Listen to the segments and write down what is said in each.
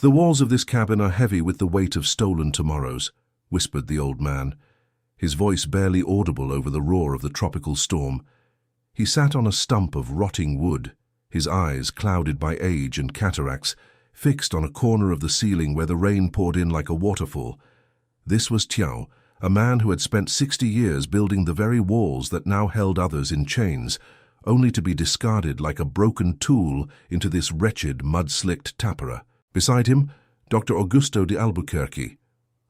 "The walls of this cabin are heavy with the weight of stolen tomorrows," whispered the old man, his voice barely audible over the roar of the tropical storm. He sat on a stump of rotting wood, his eyes, clouded by age and cataracts, fixed on a corner of the ceiling where the rain poured in like a waterfall. This was Tiao, a man who had spent 60 years building the very walls that now held others in chains, only to be discarded like a broken tool into this wretched, mud-slicked tapera. Beside him, Dr. Augusto de Albuquerque,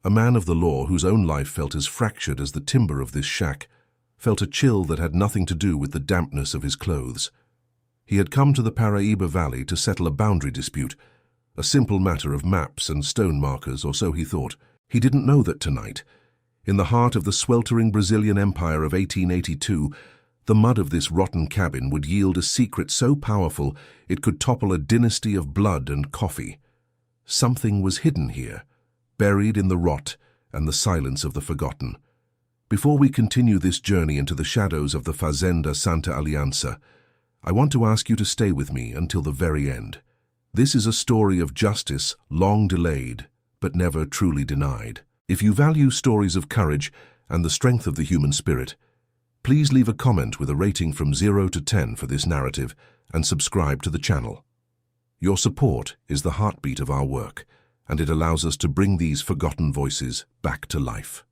a man of the law whose own life felt as fractured as the timber of this shack, felt a chill that had nothing to do with the dampness of his clothes. He had come to the Paraíba Valley to settle a boundary dispute, a simple matter of maps and stone markers, or so he thought. He didn't know that tonight, in the heart of the sweltering Brazilian Empire of 1882, the mud of this rotten cabin would yield a secret so powerful it could topple a dynasty of blood and coffee. Something was hidden here, buried in the rot and the silence of the forgotten. Before we continue this journey into the shadows of the Fazenda Santa Aliança, I want to ask you to stay with me until the very end. This is a story of justice long delayed, but never truly denied. If you value stories of courage and the strength of the human spirit, please leave a comment with a rating from 0 to 10 for this narrative and subscribe to the channel. Your support is the heartbeat of our work, and it allows us to bring these forgotten voices back to life.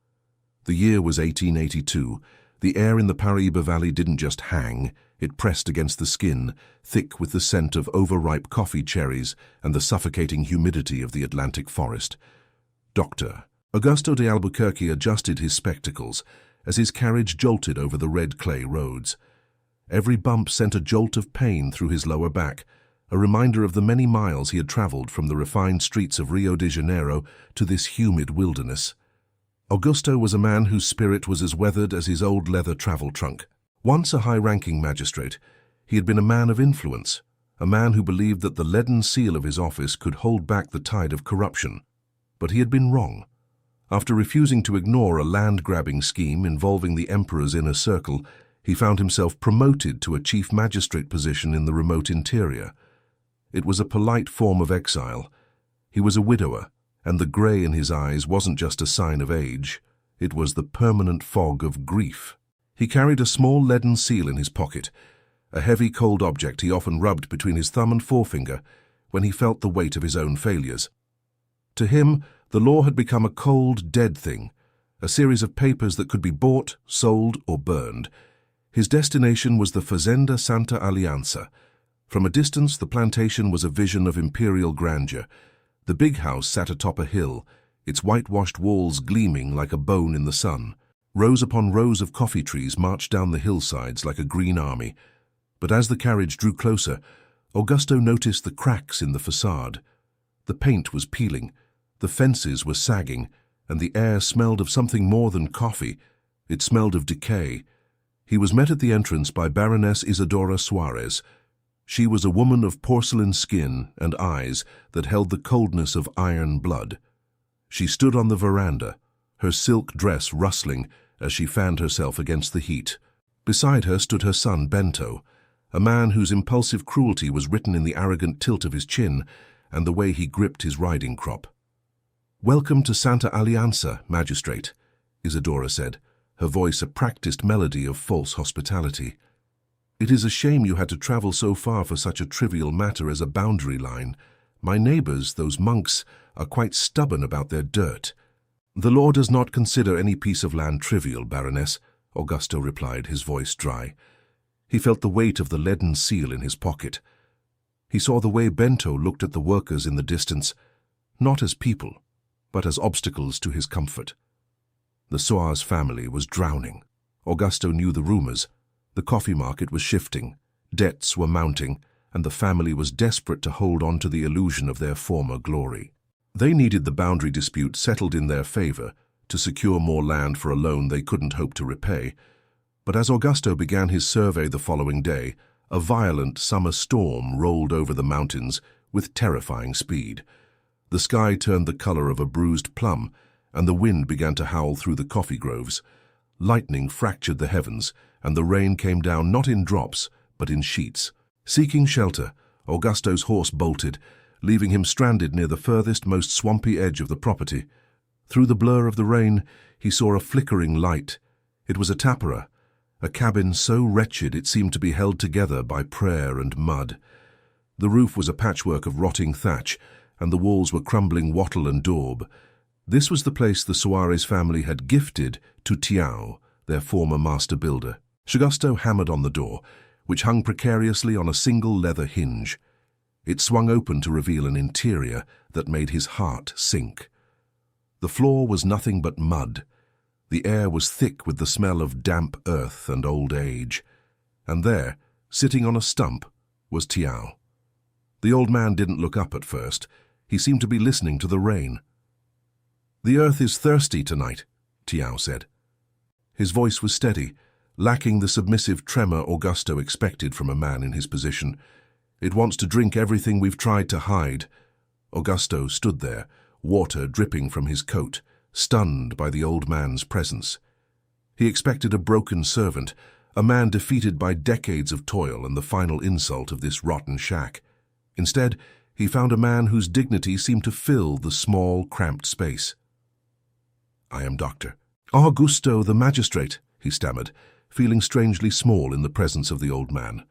The year was 1882. The air in the Paraíba Valley didn't just hang, it pressed against the skin, thick with the scent of overripe coffee cherries and the suffocating humidity of the Atlantic forest. Dr. Augusto de Albuquerque adjusted his spectacles as his carriage jolted over the red clay roads. Every bump sent a jolt of pain through his lower back, a reminder of the many miles he had traveled from the refined streets of Rio de Janeiro to this humid wilderness. Augusto was a man whose spirit was as weathered as his old leather travel trunk. Once a high-ranking magistrate, he had been a man of influence, a man who believed that the leaden seal of his office could hold back the tide of corruption. But he had been wrong. After refusing to ignore a land-grabbing scheme involving the emperor's inner circle, he found himself promoted to a chief magistrate position in the remote interior. It was a polite form of exile. He was a widower, and the grey in his eyes wasn't just a sign of age. It was the permanent fog of grief. He carried a small leaden seal in his pocket, a heavy cold object he often rubbed between his thumb and forefinger when he felt the weight of his own failures. To him, the law had become a cold, dead thing, a series of papers that could be bought, sold, or burned. His destination was the Fazenda Santa Aliança. From a distance, the plantation was a vision of imperial grandeur. The big house sat atop a hill, its whitewashed walls gleaming like a bone in the sun. Rows upon rows of coffee trees marched down the hillsides like a green army. But as the carriage drew closer, Augusto noticed the cracks in the facade. The paint was peeling, the fences were sagging, and the air smelled of something more than coffee. It smelled of decay. He was met at the entrance by Baroness Isidora Suarez. She was a woman of porcelain skin and eyes that held the coldness of iron blood. She stood on the veranda, her silk dress rustling as she fanned herself against the heat. Beside her stood her son Bento, a man whose impulsive cruelty was written in the arrogant tilt of his chin and the way he gripped his riding crop. "Welcome to Santa Aliança, Magistrate," Isidora said, her voice a practiced melody of false hospitality. "It is a shame you had to travel so far for such a trivial matter as a boundary line. My neighbors, those monks, are quite stubborn about their dirt." "The law does not consider any piece of land trivial, Baroness," Augusto replied, his voice dry. He felt the weight of the leaden seal in his pocket. He saw the way Bento looked at the workers in the distance, not as people, but as obstacles to his comfort. The Soares family was drowning. Augusto knew the rumors. The coffee market was shifting, debts were mounting, and the family was desperate to hold on to the illusion of their former glory. They needed the boundary dispute settled in their favor to secure more land for a loan they couldn't hope to repay. But as Augusto began his survey the following day, a violent summer storm rolled over the mountains with terrifying speed. The sky turned the color of a bruised plum, and the wind began to howl through the coffee groves. Lightning fractured the heavens, and the rain came down not in drops, but in sheets. Seeking shelter, Augusto's horse bolted, leaving him stranded near the furthest, most swampy edge of the property. Through the blur of the rain, he saw a flickering light. It was a tapera, a cabin so wretched it seemed to be held together by prayer and mud. The roof was a patchwork of rotting thatch, and the walls were crumbling wattle and daub. This was the place the Suarez family had gifted to Tiao, their former master builder. Augusto hammered on the door, which hung precariously on a single leather hinge. It swung open to reveal an interior that made his heart sink. The floor was nothing but mud. The air was thick with the smell of damp earth and old age. And there, sitting on a stump, was Tiao. The old man didn't look up at first. He seemed to be listening to the rain. "The earth is thirsty tonight," Tiao said. His voice was steady, lacking the submissive tremor Augusto expected from a man in his position. "It wants to drink everything we've tried to hide." Augusto stood there, water dripping from his coat, stunned by the old man's presence. He expected a broken servant, a man defeated by decades of toil and the final insult of this rotten shack. Instead, he found a man whose dignity seemed to fill the small, cramped space. "I am Dr. Augusto the Magistrate," he stammered, feeling strangely small in the presence of the old man.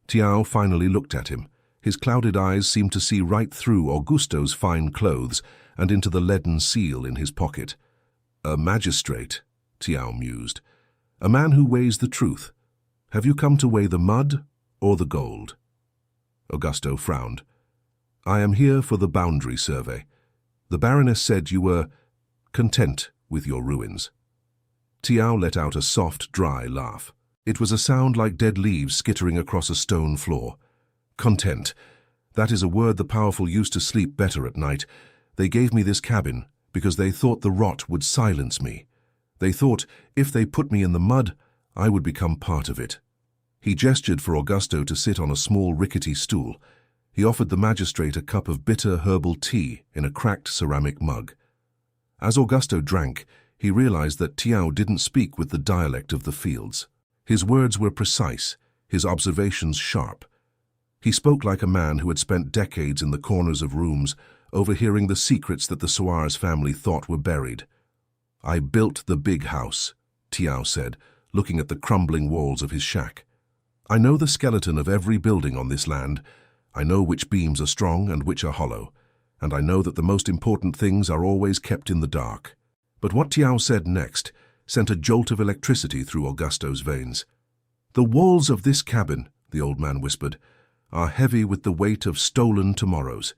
Tiao finally looked at him. His clouded eyes seemed to see right through Augusto's fine clothes and into the leaden seal in his pocket. "A magistrate," Tiao mused. "A man who weighs the truth. Have you come to weigh the mud or the gold?" Augusto frowned. "I am here for the boundary survey. The Baroness said you were content with your ruins." Tiao let out a soft, dry laugh. It was a sound like dead leaves skittering across a stone floor. "Content. That is a word the powerful used to sleep better at night. They gave me this cabin because they thought the rot would silence me. They thought if they put me in the mud, I would become part of it." He gestured for Augusto to sit on a small rickety stool. He offered the magistrate a cup of bitter herbal tea in a cracked ceramic mug. As Augusto drank, he realized that Tiao didn't speak with the dialect of the fields. His words were precise, his observations sharp. He spoke like a man who had spent decades in the corners of rooms, overhearing the secrets that the Suarez family thought were buried. "I built the big house," Tiao said, looking at the crumbling walls of his shack. "I know the skeleton of every building on this land. I know which beams are strong and which are hollow. And I know that the most important things are always kept in the dark." But what Tiao said next sent a jolt of electricity through Augusto's veins. "The walls of this cabin," the old man whispered, "are heavy with the weight of stolen tomorrows."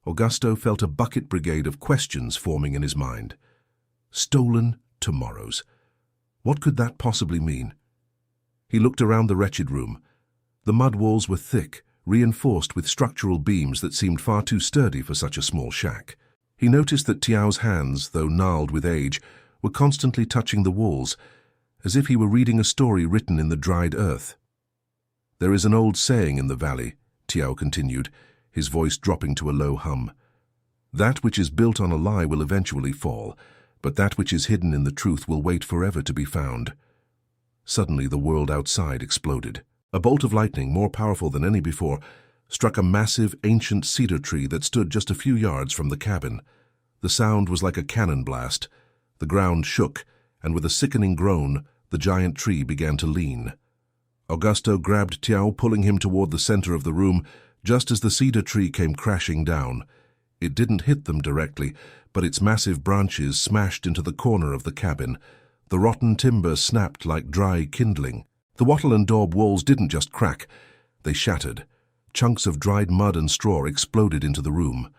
Augusto felt a bucket brigade of questions forming in his mind. Stolen tomorrows. What could that possibly mean? He looked around the wretched room. The mud walls were thick, reinforced with structural beams that seemed far too sturdy for such a small shack. He noticed that Tiao's hands, though gnarled with age, were constantly touching the walls, as if he were reading a story written in the dried earth. "There is an old saying in the valley," Tiao continued, his voice dropping to a low hum. "That which is built on a lie will eventually fall, but that which is hidden in the truth will wait forever to be found." Suddenly the world outside exploded. A bolt of lightning, more powerful than any before, struck a massive, ancient cedar tree that stood just a few yards from the cabin. The sound was like a cannon blast. The ground shook, and with a sickening groan, the giant tree began to lean. Augusto grabbed Tiao, pulling him toward the center of the room, just as the cedar tree came crashing down. It didn't hit them directly, but its massive branches smashed into the corner of the cabin. The rotten timber snapped like dry kindling. The wattle and daub walls didn't just crack, they shattered. Chunks of dried mud and straw exploded into the room.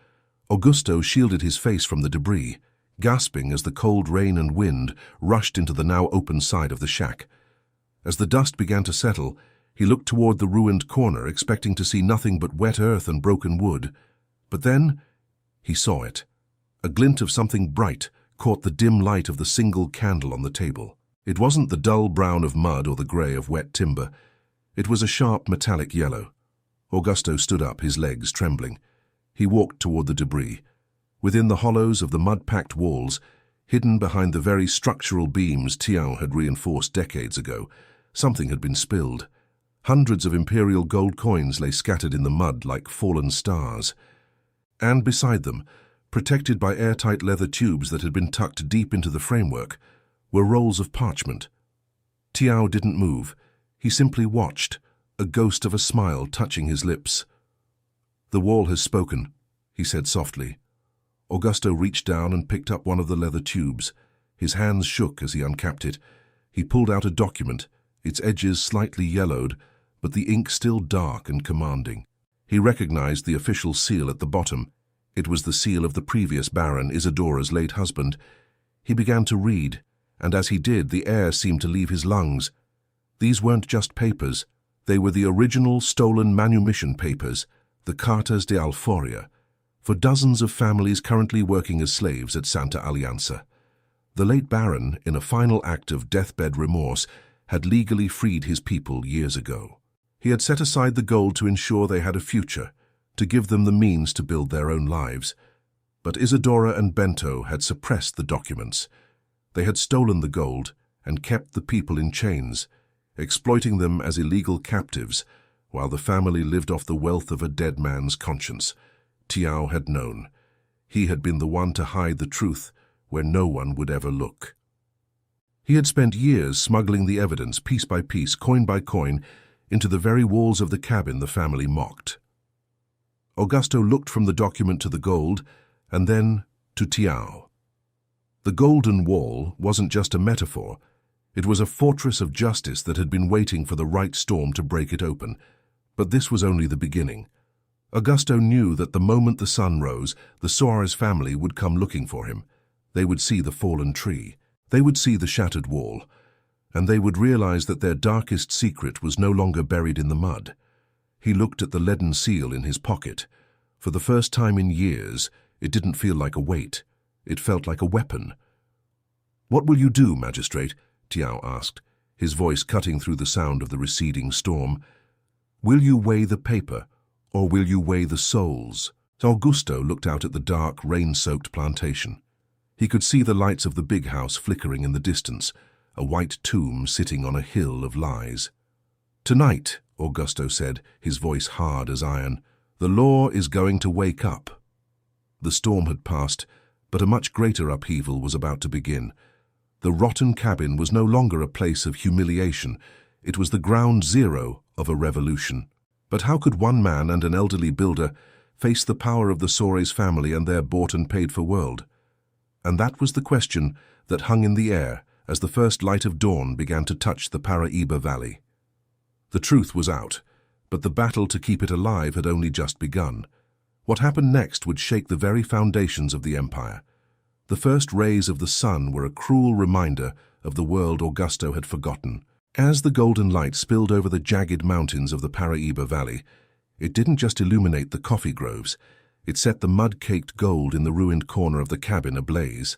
Augusto shielded his face from the debris, gasping as the cold rain and wind rushed into the now open side of the shack. As the dust began to settle, he looked toward the ruined corner, expecting to see nothing but wet earth and broken wood. But then he saw it. A glint of something bright caught the dim light of the single candle on the table. It wasn't the dull brown of mud or the gray of wet timber. It was a sharp metallic yellow. Augusto stood up, his legs trembling. He walked toward the debris. Within the hollows of the mud-packed walls, hidden behind the very structural beams Tiao had reinforced decades ago, something had been spilled. Hundreds of imperial gold coins lay scattered in the mud like fallen stars. And beside them, protected by airtight leather tubes that had been tucked deep into the framework, were rolls of parchment. Tiao didn't move. He simply watched, a ghost of a smile touching his lips. "The wall has spoken," he said softly. Augusto reached down and picked up one of the leather tubes. His hands shook as he uncapped it. He pulled out a document, its edges slightly yellowed, but the ink still dark and commanding. He recognized the official seal at the bottom. It was the seal of the previous Baron, Isadora's late husband. He began to read, and as he did, the air seemed to leave his lungs. These weren't just papers. They were the original stolen manumission papers, the Cartas de Alforia, for dozens of families currently working as slaves at Santa Alianza. The late Baron, in a final act of deathbed remorse, had legally freed his people years ago. He had set aside the gold to ensure they had a future, to give them the means to build their own lives. But Isadora and Bento had suppressed the documents. They had stolen the gold and kept the people in chains, exploiting them as illegal captives, while the family lived off the wealth of a dead man's conscience. Tiao had known. He had been the one to hide the truth where no one would ever look. He had spent years smuggling the evidence, piece by piece, coin by coin, into the very walls of the cabin the family mocked. Augusto looked from the document to the gold, and then to Tiao. The golden wall wasn't just a metaphor. It was a fortress of justice that had been waiting for the right storm to break it open. But this was only the beginning. Augusto knew that the moment the sun rose, the Suarez family would come looking for him. They would see the fallen tree. They would see the shattered wall. And they would realize that their darkest secret was no longer buried in the mud. He looked at the leaden seal in his pocket. For the first time in years, it didn't feel like a weight. It felt like a weapon. "What will you do, Magistrate?" Tiao asked, his voice cutting through the sound of the receding storm. "Will you weigh the paper, or will you weigh the souls?" Augusto looked out at the dark, rain-soaked plantation. He could see the lights of the big house flickering in the distance, a white tomb sitting on a hill of lies. "Tonight," Augusto said, his voice hard as iron, "the law is going to wake up." The storm had passed, but a much greater upheaval was about to begin. The rotten cabin was no longer a place of humiliation. It was the ground zero of a revolution. But how could one man and an elderly builder face the power of the Suarez family and their bought and paid for world? And that was the question that hung in the air as the first light of dawn began to touch the Paraíba Valley. The truth was out, but the battle to keep it alive had only just begun. What happened next would shake the very foundations of the empire. The first rays of the sun were a cruel reminder of the world Augusto had forgotten. As the golden light spilled over the jagged mountains of the Paraíba Valley, it didn't just illuminate the coffee groves, it set the mud-caked gold in the ruined corner of the cabin ablaze.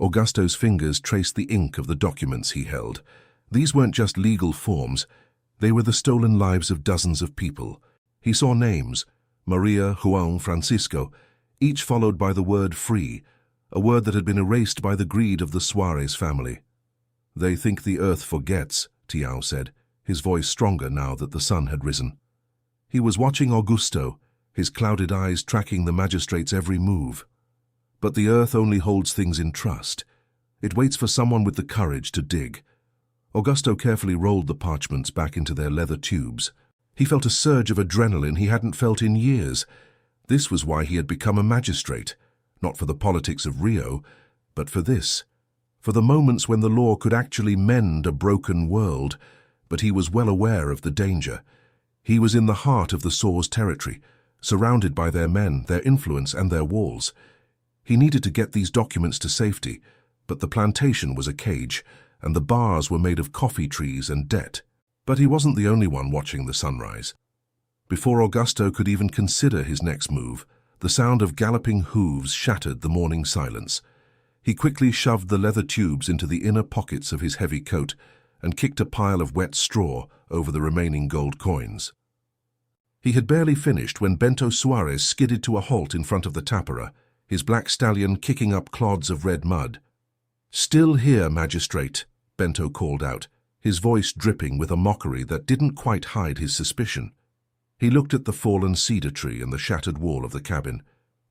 Augusto's fingers traced the ink of the documents he held. These weren't just legal forms, they were the stolen lives of dozens of people. He saw names, Maria, Juan, Francisco, each followed by the word free, a word that had been erased by the greed of the Suarez family. "They think the earth forgets," Tiao said, his voice stronger now that the sun had risen. He was watching Augusto, his clouded eyes tracking the magistrate's every move. But the earth only holds things in trust. It waits for someone with the courage to dig. Augusto carefully rolled the parchments back into their leather tubes. He felt a surge of adrenaline he hadn't felt in years. This was why he had become a magistrate, not for the politics of Rio, but for this, for the moments when the law could actually mend a broken world. But he was well aware of the danger. He was in the heart of the Saw's territory, surrounded by their men, their influence, and their walls. He needed to get these documents to safety, but the plantation was a cage, and the bars were made of coffee trees and debt. But he wasn't the only one watching the sunrise. Before Augusto could even consider his next move, the sound of galloping hooves shattered the morning silence. He quickly shoved the leather tubes into the inner pockets of his heavy coat and kicked a pile of wet straw over the remaining gold coins. He had barely finished when Bento Suarez skidded to a halt in front of the tapera, his black stallion kicking up clods of red mud. "Still here, Magistrate," Bento called out, his voice dripping with a mockery that didn't quite hide his suspicion. He looked at the fallen cedar tree and the shattered wall of the cabin.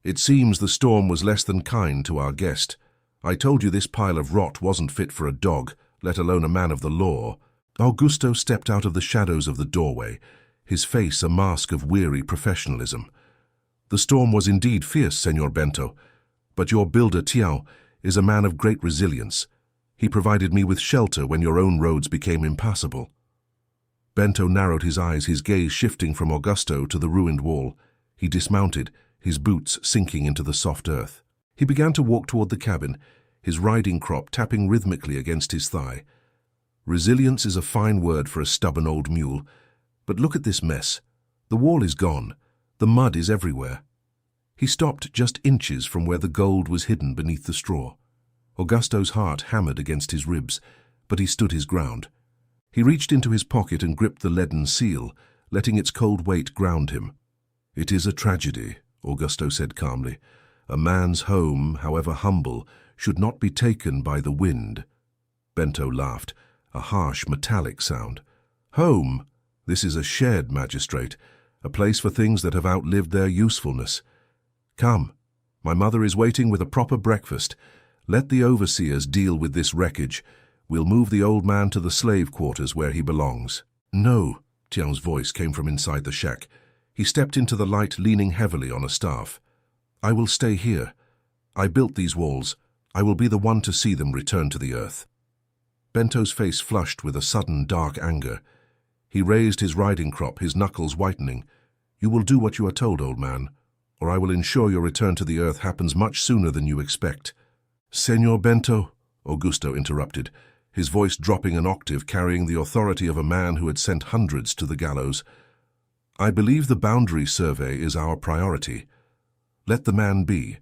It seems the storm was less than kind to our guest. I told you this pile of rot wasn't fit for a dog, let alone a man of the law. Augusto stepped out of the shadows of the doorway, his face a mask of weary professionalism. The storm was indeed fierce, Senor Bento, but your builder Tiao is a man of great resilience. He provided me with shelter when your own roads became impassable. Bento narrowed his eyes, his gaze shifting from Augusto to the ruined wall. He dismounted, his boots sinking into the soft earth. He began to walk toward the cabin, his riding crop tapping rhythmically against his thigh. Resilience is a fine word for a stubborn old mule, but look at this mess. The wall is gone. The mud is everywhere. He stopped just inches from where the gold was hidden beneath the straw. Augusto's heart hammered against his ribs, but he stood his ground. He reached into his pocket and gripped the leaden seal, letting its cold weight ground him. "It is a tragedy," Augusto said calmly. "A man's home, however humble, should not be taken by the wind." Bento laughed, a harsh, metallic sound. "Home? This is a shed, Magistrate, a place for things that have outlived their usefulness. Come, my mother is waiting with a proper breakfast. Let the overseers deal with this wreckage. We'll move the old man to the slave quarters where he belongs." "No," Tiao's voice came from inside the shack. He stepped into the light, leaning heavily on a staff. "I will stay here. I built these walls. I will be the one to see them return to the earth." Bento's face flushed with a sudden dark anger. He raised his riding crop, his knuckles whitening. "You will do what you are told, old man, or I will ensure your return to the earth happens much sooner than you expect." "Senor Bento," Augusto interrupted, his voice dropping an octave, carrying the authority of a man who had sent hundreds to the gallows. "I believe the boundary survey is our priority. Let the man be.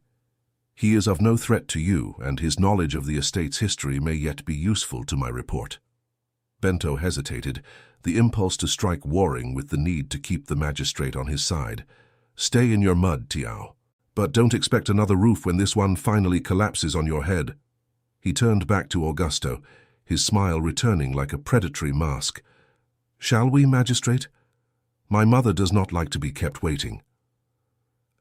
He is of no threat to you, and his knowledge of the estate's history may yet be useful to my report." Bento hesitated, the impulse to strike warring with the need to keep the magistrate on his side. "Stay in your mud, Tiao. But don't expect another roof when this one finally collapses on your head." He turned back to Augusto, his smile returning like a predatory mask. "Shall we, Magistrate? My mother does not like to be kept waiting."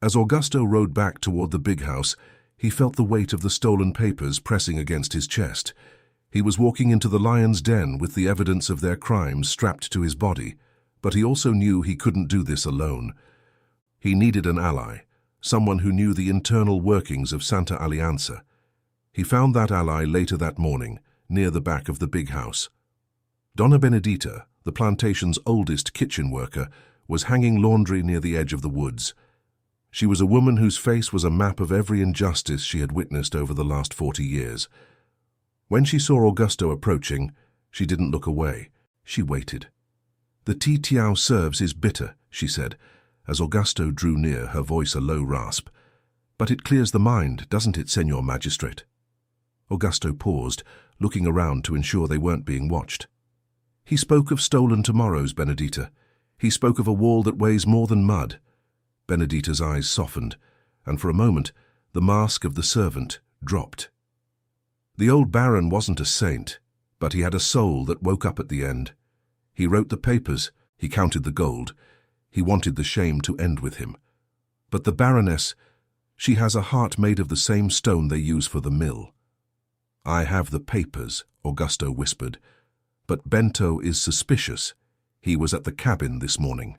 As Augusto rode back toward the big house, he felt the weight of the stolen papers pressing against his chest. He was walking into the lion's den with the evidence of their crimes strapped to his body, but he also knew he couldn't do this alone. He needed an ally, someone who knew the internal workings of Santa Alianza. He found that ally later that morning, near the back of the big house. Donna Benedita, the plantation's oldest kitchen worker, was hanging laundry near the edge of the woods. She was a woman whose face was a map of every injustice she had witnessed over the last 40 years. When she saw Augusto approaching, she didn't look away. She waited. "The tea Tiao serves is bitter," she said, as Augusto drew near, her voice a low rasp. "But it clears the mind, doesn't it, Senor Magistrate?" Augusto paused, looking around to ensure they weren't being watched. "He spoke of stolen tomorrows, Benedita. He spoke of a wall that weighs more than mud." Benedita's eyes softened, and for a moment the mask of the servant dropped. The old baron wasn't a saint, but he had a soul that woke up at the end. He wrote the papers, he counted the gold. He wanted the shame to end with him. But the baroness, she has a heart made of the same stone they use for the mill. "I have the papers," Augusto whispered, "but Bento is suspicious. He was at the cabin this morning."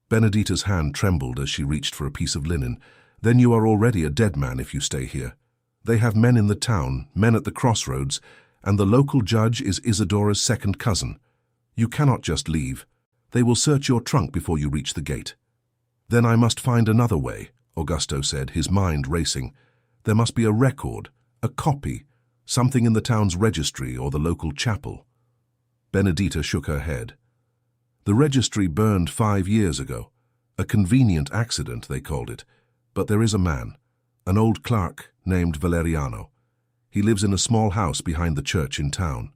Benedita's hand trembled as she reached for a piece of linen. "Then you are already a dead man if you stay here. They have men in the town, men at the crossroads, and the local judge is Isadora's second cousin. You cannot just leave. They will search your trunk before you reach the gate." "Then I must find another way," Augusto said, his mind racing. "There must be a record, a copy, something in the town's registry or the local chapel." Benedita shook her head. "The registry burned 5 years ago. A convenient accident, they called it. But there is a man, an old clerk named Valeriano. He lives in a small house behind the church in town.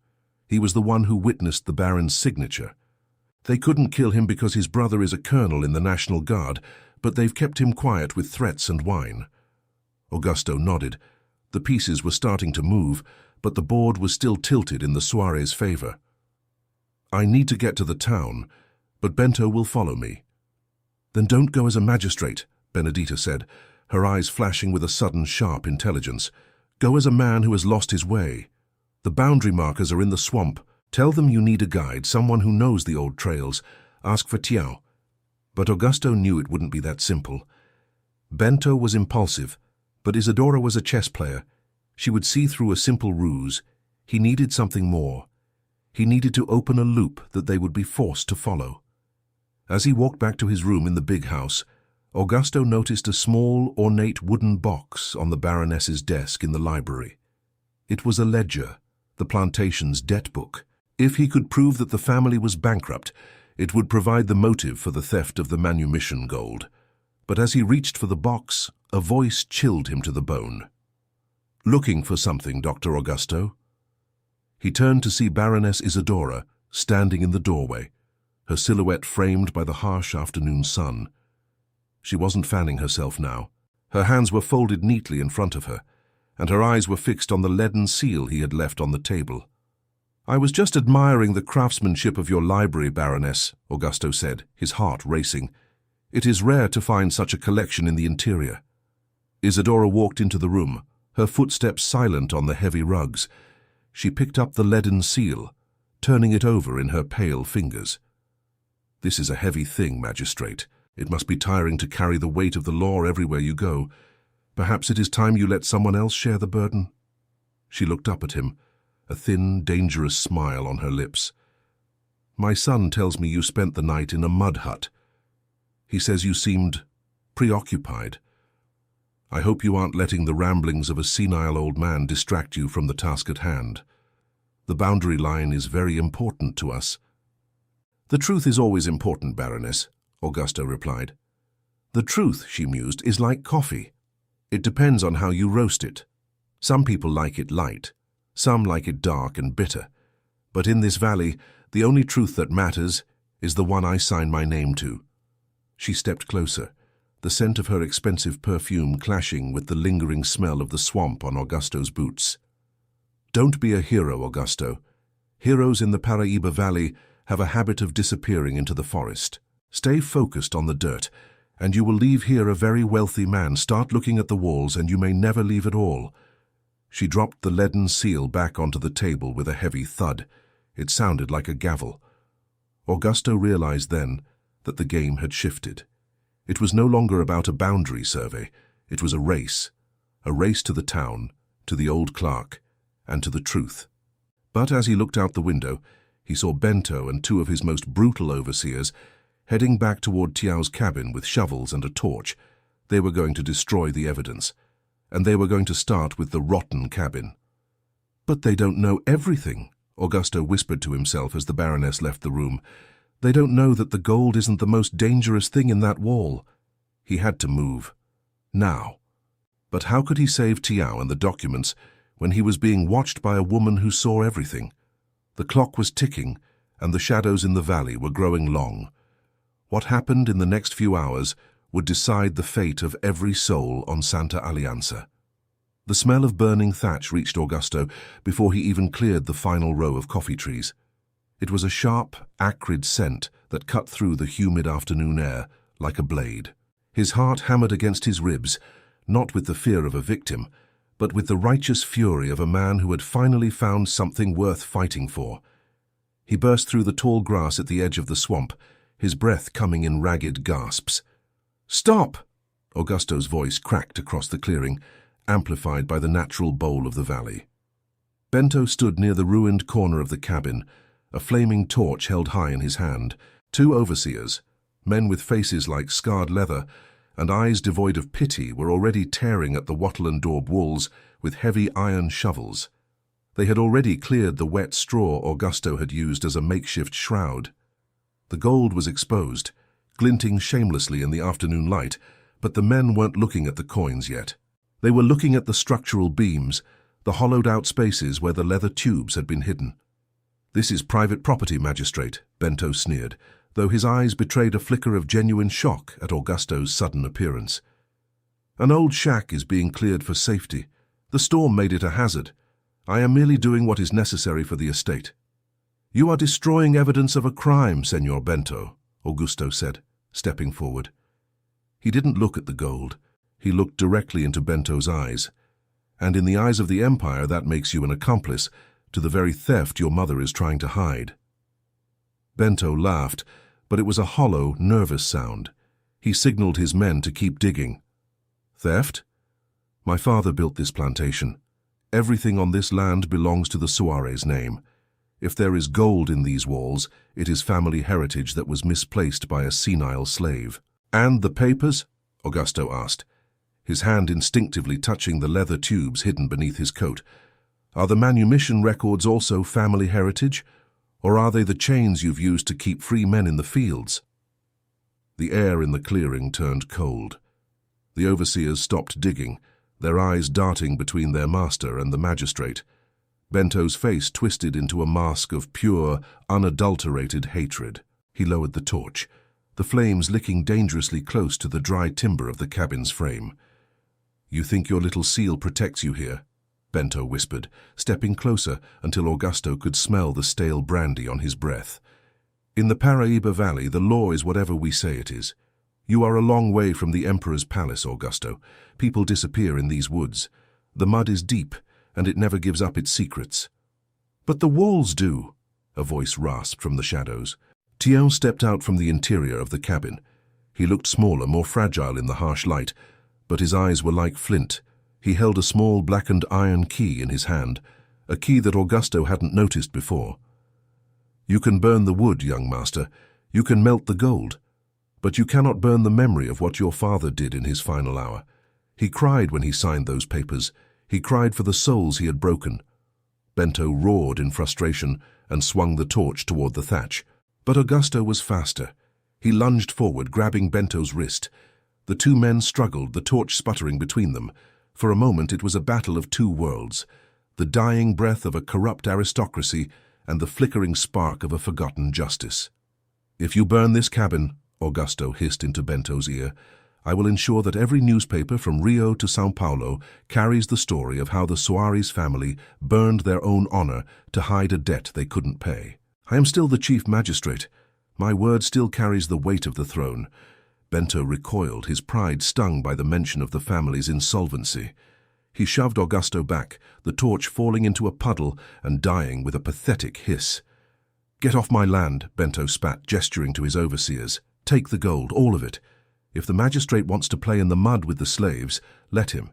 He was the one who witnessed the Baron's signature. They couldn't kill him because his brother is a colonel in the National Guard, but they've kept him quiet with threats and wine." Augusto nodded. The pieces were starting to move, but the board was still tilted in the Suarez' favor. "I need to get to the town, but Bento will follow me." "Then don't go as a magistrate," Benedita said. her eyes flashing with a sudden, sharp intelligence. "Go as a man who has lost his way. The boundary markers are in the swamp. Tell them you need a guide, someone who knows the old trails. Ask for Tiao." But Augusto knew it wouldn't be that simple. Bento was impulsive, but Isadora was a chess player. She would see through a simple ruse. He needed something more. He needed to open a loop that they would be forced to follow. As he walked back to his room in the big house, Augusto noticed a small, ornate wooden box on the Baroness's desk in the library. It was a ledger, the plantation's debt book. If he could prove that the family was bankrupt, it would provide the motive for the theft of the manumission gold. But as he reached for the box, a voice chilled him to the bone. "Looking for something, Dr. Augusto?" He turned to see Baroness Isadora standing in the doorway, her silhouette framed by the harsh afternoon sun. She wasn't fanning herself now. Her hands were folded neatly in front of her, and her eyes were fixed on the leaden seal he had left on the table. "I was just admiring the craftsmanship of your library, Baroness," Augusto said, his heart racing. "It is rare to find such a collection in the interior." Isadora walked into the room, her footsteps silent on the heavy rugs. She picked up the leaden seal, turning it over in her pale fingers. "This is a heavy thing, Magistrate. It must be tiring to carry the weight of the law everywhere you go. Perhaps it is time you let someone else share the burden." She looked up at him, a thin, dangerous smile on her lips. "My son tells me you spent the night in a mud hut. He says you seemed preoccupied. I hope you aren't letting the ramblings of a senile old man distract you from the task at hand. The boundary line is very important to us." "The truth is always important, Baroness," Augusto replied. "The truth," she mused, "is like coffee. It depends on how you roast it. Some people like it light, some like it dark and bitter. But in this valley, the only truth that matters is the one I sign my name to." She stepped closer, the scent of her expensive perfume clashing with the lingering smell of the swamp on Augusto's boots. "Don't be a hero, Augusto. Heroes in the Paraíba Valley have a habit of disappearing into the forest. Stay focused on the dirt, and you will leave here a very wealthy man. Start looking at the walls, and you may never leave at all." She dropped the leaden seal back onto the table with a heavy thud. It sounded like a gavel. Augusto realized then that the game had shifted. It was no longer about a boundary survey. It was a race to the town, to the old clerk, and to the truth. But as he looked out the window, he saw Bento and two of his most brutal overseers heading back toward Tiao's cabin with shovels and a torch. They were going to destroy the evidence, and they were going to start with the rotten cabin. "But they don't know everything," Augusto whispered to himself as the Baroness left the room. "They don't know that the gold isn't the most dangerous thing in that wall." He had to move. Now. But how could he save Tiao and the documents when he was being watched by a woman who saw everything? The clock was ticking, and the shadows in the valley were growing long. What happened in the next few hours would decide the fate of every soul on Santa Alianza. The smell of burning thatch reached Augusto before he even cleared the final row of coffee trees. It was a sharp, acrid scent that cut through the humid afternoon air like a blade. His heart hammered against his ribs, not with the fear of a victim, but with the righteous fury of a man who had finally found something worth fighting for. He burst through the tall grass at the edge of the swamp, his breath coming in ragged gasps. "Stop!" Augusto's voice cracked across the clearing, amplified by the natural bowl of the valley. Bento stood near the ruined corner of the cabin, a flaming torch held high in his hand. Two overseers, men with faces like scarred leather and eyes devoid of pity, were already tearing at the wattle and daub walls with heavy iron shovels. They had already cleared the wet straw Augusto had used as a makeshift shroud. The gold was exposed, glinting shamelessly in the afternoon light, but the men weren't looking at the coins yet. They were looking at the structural beams, the hollowed-out spaces where the leather tubes had been hidden. "This is private property, Magistrate," Bento sneered, though his eyes betrayed a flicker of genuine shock at Augusto's sudden appearance. "An old shack is being cleared for safety. The storm made it a hazard. I am merely doing what is necessary for the estate." "You are destroying evidence of a crime, Senor Bento," Augusto said, stepping forward. He didn't look at the gold. He looked directly into Bento's eyes. "And in the eyes of the Empire, that makes you an accomplice to the very theft your mother is trying to hide." Bento laughed, but it was a hollow, nervous sound. He signaled his men to keep digging. "Theft? My father built this plantation. Everything on this land belongs to the Suarez name. If there is gold in these walls, it is family heritage that was misplaced by a senile slave." "And the papers?" Augusto asked, his hand instinctively touching the leather tubes hidden beneath his coat. "Are the manumission records also family heritage, or are they the chains you've used to keep free men in the fields?" The air in the clearing turned cold. The overseers stopped digging, their eyes darting between their master and the magistrate. Bento's face twisted into a mask of pure, unadulterated hatred. He lowered the torch, the flames licking dangerously close to the dry timber of the cabin's frame. "You think your little seal protects you here?" Bento whispered, stepping closer until Augusto could smell the stale brandy on his breath. "In the Paraíba Valley, the law is whatever we say it is. You are a long way from the Emperor's palace, Augusto. People disappear in these woods. The mud is deep, and it never gives up its secrets." "But the walls do," a voice rasped from the shadows. Tiao stepped out from the interior of the cabin. He looked smaller, more fragile in the harsh light, but his eyes were like flint. He held a small blackened iron key in his hand, a key that Augusto hadn't noticed before. "You can burn the wood, young master. You can melt the gold. But you cannot burn the memory of what your father did in his final hour. He cried when he signed those papers. He cried for the souls he had broken." Bento roared in frustration and swung the torch toward the thatch. But Augusto was faster. He lunged forward, grabbing Bento's wrist. The two men struggled, the torch sputtering between them. For a moment it was a battle of two worlds, the dying breath of a corrupt aristocracy and the flickering spark of a forgotten justice. "If you burn this cabin," Augusto hissed into Bento's ear, "I will ensure that every newspaper from Rio to São Paulo carries the story of how the Soares family burned their own honor to hide a debt they couldn't pay. I am still the chief magistrate. My word still carries the weight of the throne." Bento recoiled, his pride stung by the mention of the family's insolvency. He shoved Augusto back, the torch falling into a puddle and dying with a pathetic hiss. "Get off my land," Bento spat, gesturing to his overseers. "Take the gold, all of it. If the magistrate wants to play in the mud with the slaves, let him.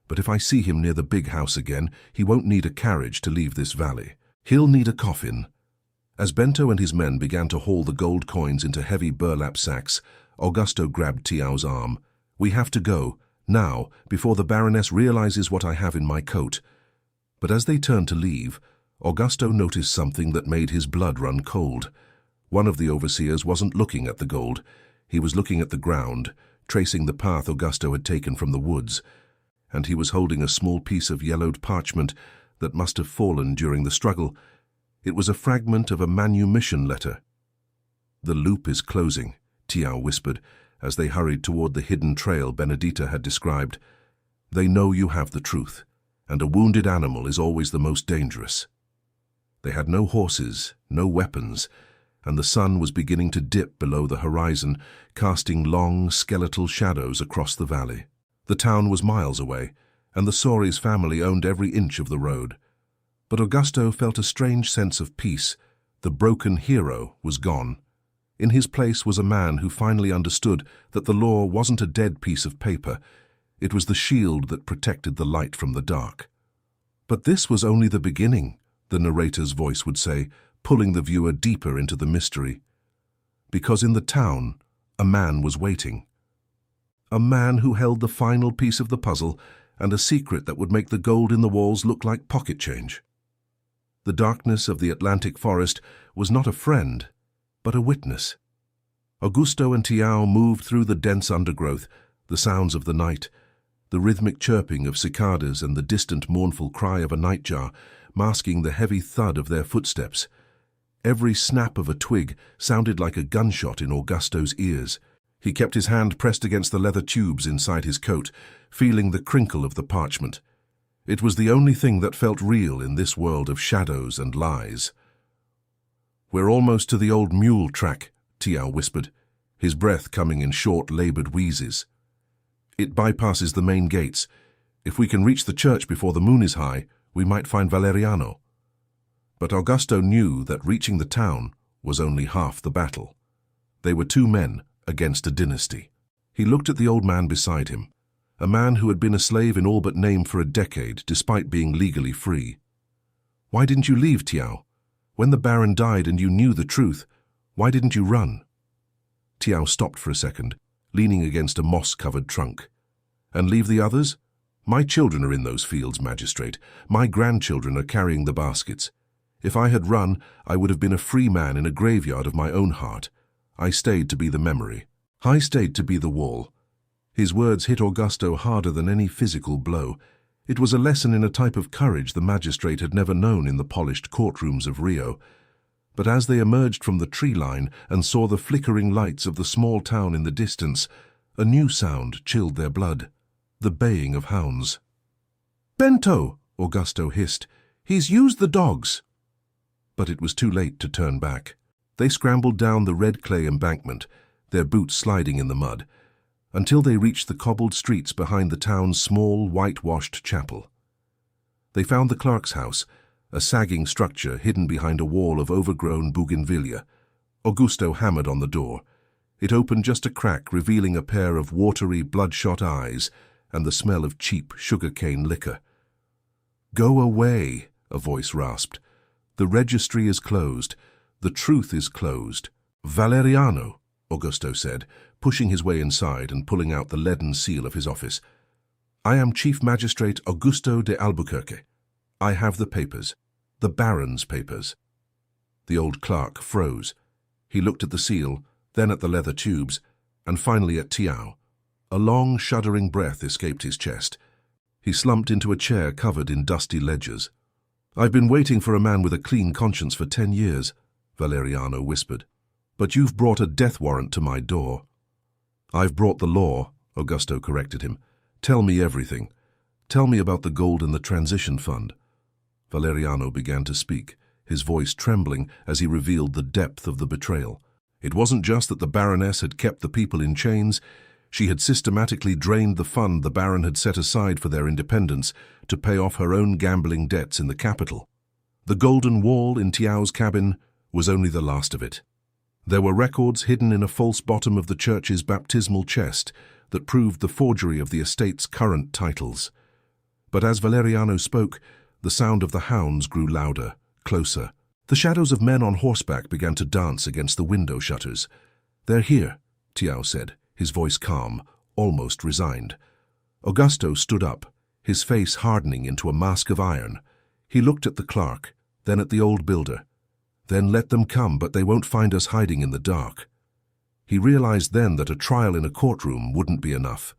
But if I see him near the big house again, he won't need a carriage to leave this valley. He'll need a coffin." As Bento and his men began to haul the gold coins into heavy burlap sacks, Augusto grabbed Tiao's arm. "We have to go, now, before the Baroness realizes what I have in my coat." But as they turned to leave, Augusto noticed something that made his blood run cold. One of the overseers wasn't looking at the gold. He was looking at the ground, tracing the path Augusto had taken from the woods. And he was holding a small piece of yellowed parchment that must have fallen during the struggle. It was a fragment of a manumission letter. "The loop is closing," Tiao whispered, as they hurried toward the hidden trail Benedita had described. "They know you have the truth, and a wounded animal is always the most dangerous." They had no horses, no weapons, and the sun was beginning to dip below the horizon, casting long, skeletal shadows across the valley. The town was miles away, and the Soares family owned every inch of the road. But Augusto felt a strange sense of peace. The broken hero was gone. In his place was a man who finally understood that the law wasn't a dead piece of paper. It was the shield that protected the light from the dark. "But this was only the beginning," the narrator's voice would say, pulling the viewer deeper into the mystery. Because in the town, a man was waiting. A man who held the final piece of the puzzle and a secret that would make the gold in the walls look like pocket change. The darkness of the Atlantic forest was not a friend, but a witness. Augusto and Tiao moved through the dense undergrowth, the sounds of the night, the rhythmic chirping of cicadas and the distant mournful cry of a nightjar, masking the heavy thud of their footsteps. Every snap of a twig sounded like a gunshot in Augusto's ears. He kept his hand pressed against the leather tubes inside his coat, feeling the crinkle of the parchment. It was the only thing that felt real in this world of shadows and lies. "We're almost to the old mule track," Tiao whispered, his breath coming in short, labored wheezes. It bypasses the main gates. If we can reach the church before the moon is high, we might find Valeriano. But Augusto knew that reaching the town was only half the battle. They were two men against a dynasty. He looked at the old man beside him, a man who had been a slave in all but name for a decade, despite being legally free. "Why didn't you leave, Tiao? When the Baron died and you knew the truth, why didn't you run?" Tiao stopped for a second, leaning against a moss-covered trunk. "And leave the others? My children are in those fields, Magistrate. My grandchildren are carrying the baskets. If I had run, I would have been a free man in a graveyard of my own heart. I stayed to be the memory. I stayed to be the wall." His words hit Augusto harder than any physical blow. It was a lesson in a type of courage the magistrate had never known in the polished courtrooms of Rio. But as they emerged from the tree line and saw the flickering lights of the small town in the distance, a new sound chilled their blood: the baying of hounds. "Bento!" Augusto hissed. "He's used the dogs!" But it was too late to turn back. They scrambled down the red clay embankment, their boots sliding in the mud, until they reached the cobbled streets behind the town's small, whitewashed chapel. They found the clerk's house, a sagging structure hidden behind a wall of overgrown bougainvillea. Augusto hammered on the door. It opened just a crack, revealing a pair of watery, bloodshot eyes and the smell of cheap sugar-cane liquor. "Go away," a voice rasped. "The registry is closed. The truth is closed." "Valeriano," Augusto said, pushing his way inside and pulling out the leaden seal of his office. "I am Chief Magistrate Augusto de Albuquerque. I have the papers. The Baron's papers." The old clerk froze. He looked at the seal, then at the leather tubes, and finally at Tiao. A long, shuddering breath escaped his chest. He slumped into a chair covered in dusty ledgers. "I've been waiting for a man with a clean conscience for 10 years, Valeriano whispered. "But you've brought a death warrant to my door." "I've brought the law," Augusto corrected him. "Tell me everything. Tell me about the gold and the transition fund." Valeriano began to speak, his voice trembling as he revealed the depth of the betrayal. It wasn't just that the Baroness had kept the people in chains. She had systematically drained the fund the Baron had set aside for their independence to pay off her own gambling debts in the capital. The golden wall in Tiao's cabin was only the last of it. There were records hidden in a false bottom of the church's baptismal chest that proved the forgery of the estate's current titles. But as Valeriano spoke, the sound of the hounds grew louder, closer. The shadows of men on horseback began to dance against the window shutters. "They're here," Tiao said, his voice calm, almost resigned. Augusto stood up, his face hardening into a mask of iron. He looked at the clerk, then at the old builder. "Then let them come, but they won't find us hiding in the dark." He realized then that a trial in a courtroom wouldn't be enough.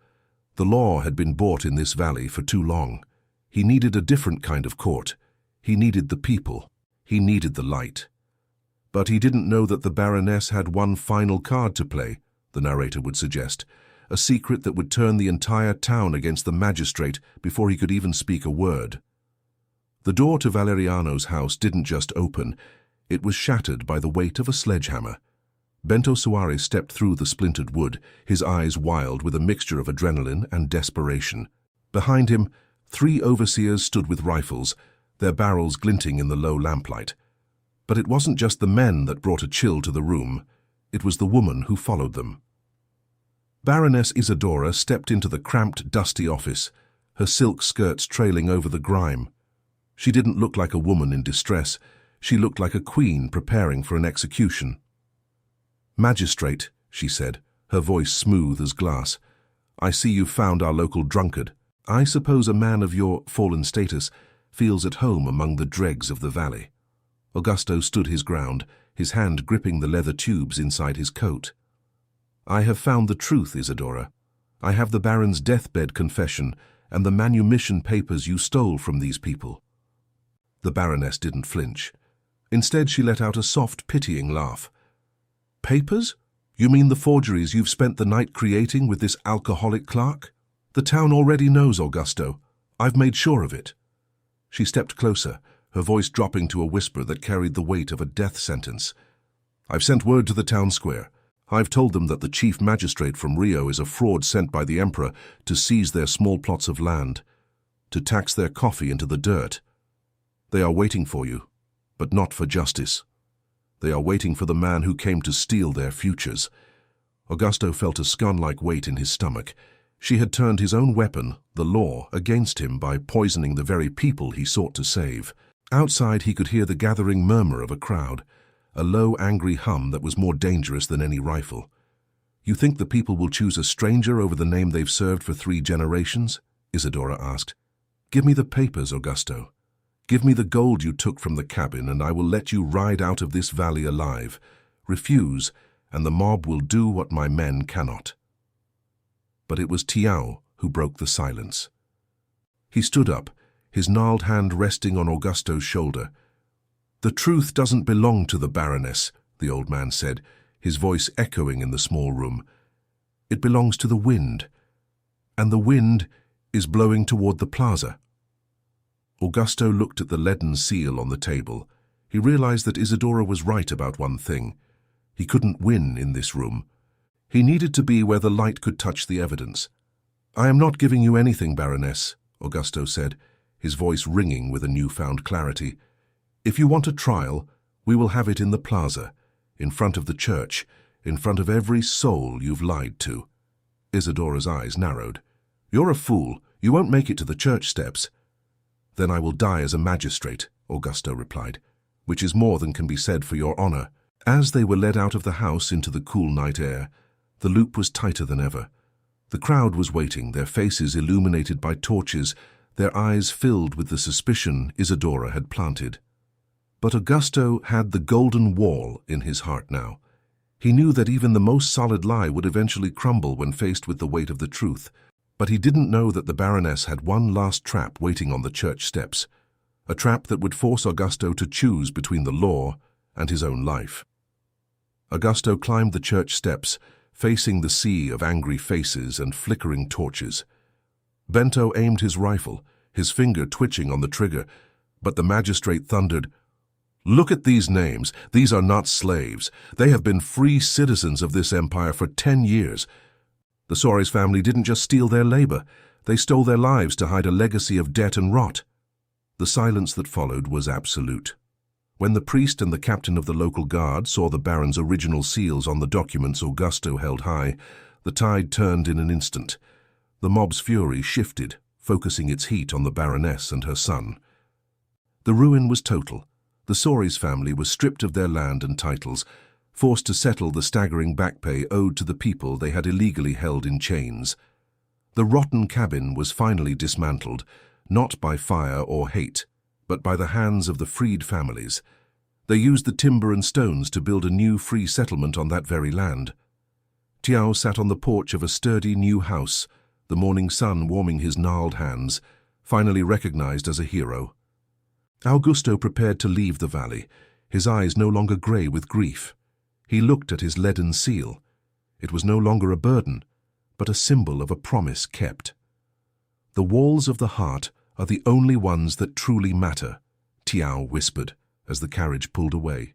The law had been bought in this valley for too long. He needed a different kind of court. He needed the people. He needed the light. But he didn't know that the Baroness had one final card to play, the narrator would suggest, a secret that would turn the entire town against the magistrate before he could even speak a word. The door to Valeriano's house didn't just open, it was shattered by the weight of a sledgehammer. Bento Suarez stepped through the splintered wood, his eyes wild with a mixture of adrenaline and desperation. Behind him, 3 overseers stood with rifles, their barrels glinting in the low lamplight. But it wasn't just the men that brought a chill to the room, it was the woman who followed them. Baroness Isadora stepped into the cramped, dusty office, her silk skirts trailing over the grime. She didn't look like a woman in distress, she looked like a queen preparing for an execution. "Magistrate," she said, her voice smooth as glass, "I see you've found our local drunkard. I suppose a man of your fallen status feels at home among the dregs of the valley." Augusto stood his ground, his hand gripping the leather tubes inside his coat. "I have found the truth, Isadora. I have the Baron's deathbed confession and the manumission papers you stole from these people." The Baroness didn't flinch. Instead, she let out a soft, pitying laugh. "Papers? You mean the forgeries you've spent the night creating with this alcoholic clerk? The town already knows, Augusto. I've made sure of it." She stepped closer, her voice dropping to a whisper that carried the weight of a death sentence. "I've sent word to the town square. I've told them that the chief magistrate from Rio is a fraud sent by the emperor to seize their small plots of land, to tax their coffee into the dirt. They are waiting for you, but not for justice. They are waiting for the man who came to steal their futures. Augusto felt a scun-like weight in his stomach. She had turned his own weapon, the law, against him by poisoning the very people he sought to save. Outside he could hear the gathering murmur of a crowd, a low, angry hum that was more dangerous than any rifle. "You think the people will choose a stranger over the name they've served for 3 generations?" Isidora asked. "Give me the papers, Augusto. Give me the gold you took from the cabin, and I will let you ride out of this valley alive. Refuse, and the mob will do what my men cannot." But it was Tiao who broke the silence. He stood up, his gnarled hand resting on Augusto's shoulder. "The truth doesn't belong to the Baroness," the old man said, his voice echoing in the small room. "It belongs to the wind, and the wind is blowing toward the plaza." Augusto looked at the leaden seal on the table. He realized that Isidora was right about one thing. He couldn't win in this room. He needed to be where the light could touch the evidence. "I am not giving you anything, Baroness," Augusto said, his voice ringing with a newfound clarity. "If you want a trial, we will have it in the plaza, in front of the church, in front of every soul you've lied to." Isidora's eyes narrowed. "You're a fool. You won't make it to the church steps." "Then I will die as a magistrate," Augusto replied, "which is more than can be said for your honor." As they were led out of the house into the cool night air, the loop was tighter than ever. The crowd was waiting, their faces illuminated by torches, their eyes filled with the suspicion Isidora had planted. But Augusto had the golden wall in his heart now. He knew that even the most solid lie would eventually crumble when faced with the weight of the truth. But he didn't know that the Baroness had one last trap waiting on the church steps, a trap that would force Augusto to choose between the law and his own life. Augusto climbed the church steps, facing the sea of angry faces and flickering torches. Bento aimed his rifle, his finger twitching on the trigger, but the magistrate thundered, "Look at these names. These are not slaves. They have been free citizens of this empire for 10 years. The Soares family didn't just steal their labor. They stole their lives to hide a legacy of debt and rot." The silence that followed was absolute. When the priest and the captain of the local guard saw the Baron's original seals on the documents Augusto held high, the tide turned in an instant. The mob's fury shifted, focusing its heat on the Baroness and her son. The ruin was total. The Soares family was stripped of their land and titles, forced to settle the staggering back pay owed to the people they had illegally held in chains. The rotten cabin was finally dismantled, not by fire or hate, but by the hands of the freed families. They used the timber and stones to build a new free settlement on that very land. Tiao sat on the porch of a sturdy new house, the morning sun warming his gnarled hands, finally recognized as a hero. Augusto prepared to leave the valley, his eyes no longer grey with grief. He looked at his leaden seal. It was no longer a burden, but a symbol of a promise kept. "The walls of the heart are the only ones that truly matter," Tiao whispered as the carriage pulled away.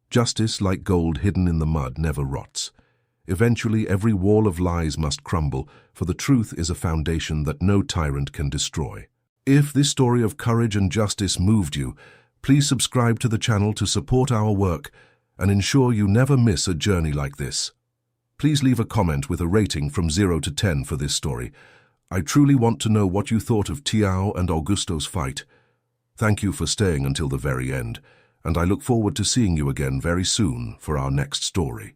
"Justice, like gold hidden in the mud, never rots. Eventually every wall of lies must crumble, for the truth is a foundation that no tyrant can destroy." If this story of courage and justice moved you, please subscribe to the channel to support our work and ensure you never miss a journey like this. Please leave a comment with a rating from 0 to 10 for this story. I truly want to know what you thought of Tiao and Augusto's fight. Thank you for staying until the very end, and I look forward to seeing you again very soon for our next story.